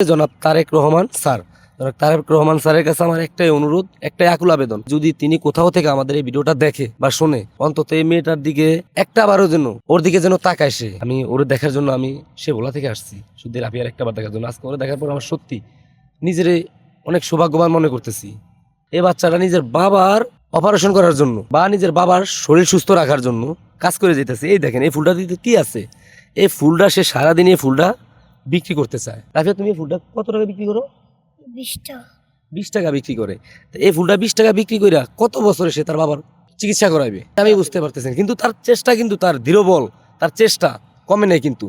জনাব তারেক রহমান স্যার। জনাব তারেক রহমান স্যারের কাছে আমার একটাই অনুরোধ, একটাই আকুল আবেদন, যদি তিনি কোথাও থেকে আমাদের এই ভিডিওটা দেখে বা শোনে, অন্তত এই মেয়েটার দিকে একটা বারও যেন ওর দিকে যেন তাকায়। সে আমি ওর দেখার জন্য আমি সে ভোলা থেকে আসছি শুধু রাফিয়ার একটা বার দেখার জন্য। আজকে ওরা দেখার পর আমার সত্যি নিজেরে অনেক সৌভাগ্যবান মনে করতেছি। এই বাচ্চাটা নিজের বাবার অপারেশন করার জন্য বা নিজের বাবার শরীর সুস্থ রাখার জন্য কাজ করে যেতেছে। এই দেখেন এই ফুলটা দিতে কি আছে, এই ফুলটা সে সারাদিন এই ফুলটা বিক্রি করতে চায়। রাফিয়া তুমি এই ফুলটা কত টাকা বিক্রি করো? 20 টাকা। 20 টাকা বিক্রি করে। তো এই ফুলটা 20 টাকা বিক্রি করে কত বছরে সে তার বাবার চিকিৎসা করাইবে আমি বুঝতে পারতেছি না। কিন্তু তার চেষ্টা, কিন্তু তার দৃঢ়বল, তার চেষ্টা কমে নাই, কিন্তু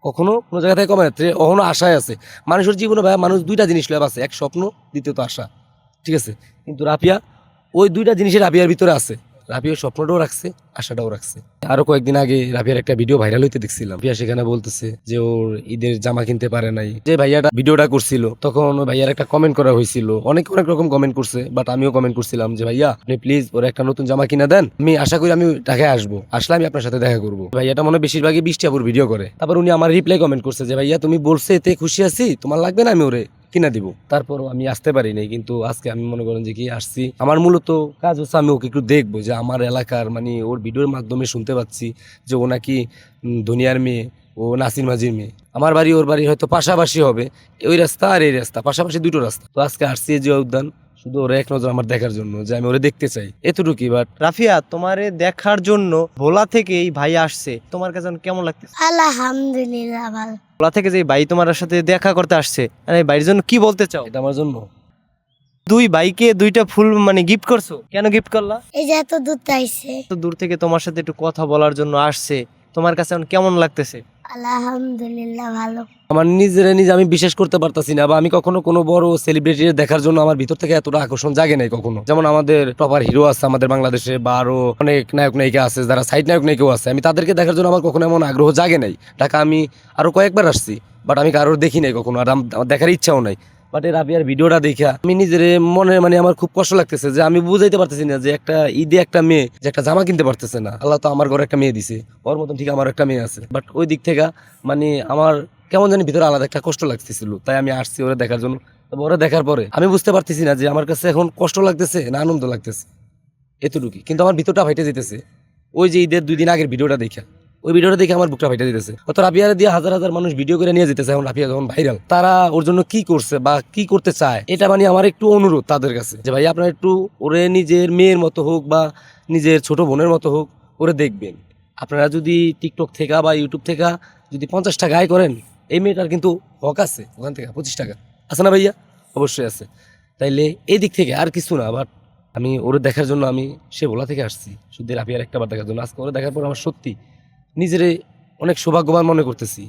কখনো কোনো জায়গা থেকে কমে না। কখনো আশায় আছে। মানুষের জীবনে ভাই মানুষ দুইটা জিনিস লয় আছে, এক স্বপ্ন, দ্বিতীয়ত আশা, ঠিক আছে? কিন্তু রাফিয়া ওই দুইটা জিনিসের রাফিয়ার ভিতরে আছে। রাফিয়ার স্বপ্নটাও রাখছে, আশাটাও রাখছে। আরো কয়েকদিন আগে রাফিয়ার একটা ভিডিও ভাইরাল হইতে দেখছিলাম। রাফিয়া সেখানে বলতেছে যে ওর ঈদের জামা কিনতে পারে নাই। যে ভাইয়াটা ভিডিওটা করছিল তখন ওই ভাইয়ার একটা কমেন্ট করা হয়েছিল, অনেক রকম কমেন্ট করছে, বাট আমিও কমেন্ট করছিলাম যে ভাইয়া আপনি প্লিজ ওর একটা নতুন জামা কিনা দেন, আমি আশা করি আমি ঢাকায় আসবো, আসলে আমি আপনার সাথে দেখা করবো। ভাইয়াটা মনে বেশিরভাগই 20 টাপুর ভিডিও করে। তারপর উনি আমার রিপ্লাই কমেন্ট করছে যে ভাইয়া তুমি বলছে এতে খুশি আছি, তোমার লাগবে না, আমি ওরে কিনা দিব। তারপর আমি আসতে পারি নাই, কিন্তু আজকে আমি মনে করেন যে কি আসছি, আমার মূলত কাজ হচ্ছে আমি ওকে একটু দেখবো যে আমার এলাকার মানে ওর ভিডিওর মাধ্যমে শুনতে পাচ্ছি যে ও নাকি দুনিয়ার মেয়ে, ও নাসির মাঝির মেয়ে। আমার বাড়ি ওর বাড়ি হয়তো পাশাপাশি হবে, ওই রাস্তা আর এই রাস্তা পাশাপাশি, দুটো রাস্তা। তো আজকে আসছি যে উদ্যান শুধু ওরা এক নজর আমার দেখার জন্য, যে আমি ওরে দেখতে চাই, এতটুকুই। বাট রাফিয়া, তোমারে দেখার জন্য ভোলা থেকে এই ভাই আসছে, তোমার কাছে কেমন লাগতেছে? আলহামদুলিল্লাহ ভালো। ভোলা থেকে যে ভাই তোমার সাথে দেখা করতে আসছে, এই ভাইয়ের জন্য কি বলতে চাও? এটা আমার জন্য দুই ভাইকে দুইটা ফুল মানে গিফট করছো, কেন গিফট করলা? এই যে এত দূর আইছে। তো দূর থেকে তোমার সাথে একটু কথা বলার জন্য আসছে, তোমার কাছে এখন কেমন লাগতেছে? আলহামদুলিল্লাহ ভালো। আমার নিজে আমি বিশ্বাস করতে পারতাছি না, বা আমি কখনো কোনো বড় সেলিব্রিটি দেখার জন্য আমার ভিতর থেকে এতটা আকর্ষণ জাগে নাই কখনো। যেমন আমাদের টপার হিরো আছে আমাদের বাংলাদেশে, বা আরো অনেক নায়ক নায়িকা আছে যারা সাইড নায়ক নায়িকাও আছে, আমি তাদেরকে দেখার জন্য আমার কখনো এমন আগ্রহ জাগে নাই। ঢাকা আমি আরো কয়েকবার আসছি, বাট আমি কারোর দেখি নাই কখনো, আর আমার দেখার ইচ্ছাও নাই। বাট এই রাফিয়ার ভিডিওটা দেখা আমি নিজের মনে মানে আমার খুব কষ্ট লাগতেছে, যে আমি বুঝাইতে পারতেছি না যে একটা ঈদে একটা মেয়ে যে একটা জামা কিনতে পারতেছে না। আল্লাহ তো আমার ঘরে একটা মেয়ে দিছে, ওর মতন ঠিক আমার একটা মেয়ে আছে। বাট ওই দিক থেকে মানে আমার কেমন জানি ভিতরে আলাদা একটা কষ্ট লাগতেছিল, তাই আমি আসছি ওরা দেখার জন্য। তবে ওরা দেখার পরে আমি বুঝতে পারতেছি না যে আমার কাছে এখন কষ্ট লাগতেছে না আনন্দ লাগতেছে, এতটুকুই। কিন্তু আমার ভিতরটা ফাইটে যেতেছে ওই যে ঈদের 2 দিন আগের ভিডিওটা দেখা, ওই ভিডিওটা দেখে আমার বুকটা ফাইটে দিতেছে। অত রাফিয়ারে দিয়ে হাজার হাজার মানুষ ভিডিও করে নিয়ে যেতেছে। এখন রাফিয়া যখন ভাইরাল, তারা ওর জন্য কি করছে বা কি করতে চায়, এটা মানে আমার একটু অনুরোধ তাদের কাছে যে ভাই আপনারা একটু ওরে নিজের মেয়ের মতো হোক বা নিজের ছোট বোনের মতো হোক ওরে দেখবেন। আপনারা যদি টিকটক থেকে বা ইউটিউব থেকে যদি 50 টাকা আয় করেন, এই মেয়েটার কিন্তু হক আছে ওখান থেকে 25 টাকা আছে না ভাইয়া? অবশ্যই আছে। তাইলে এই দিক থেকে আর কিছু না, বাট আমি ওরে দেখার জন্য আমি সে ভোলা থেকে আসছি শুধু রাফিয়ার একটা বার দেখার জন্য। আজকে ওরে দেখার পর আমার সত্যি নিজেরে অনেক সৌভাগ্যবান মনে করতেছি।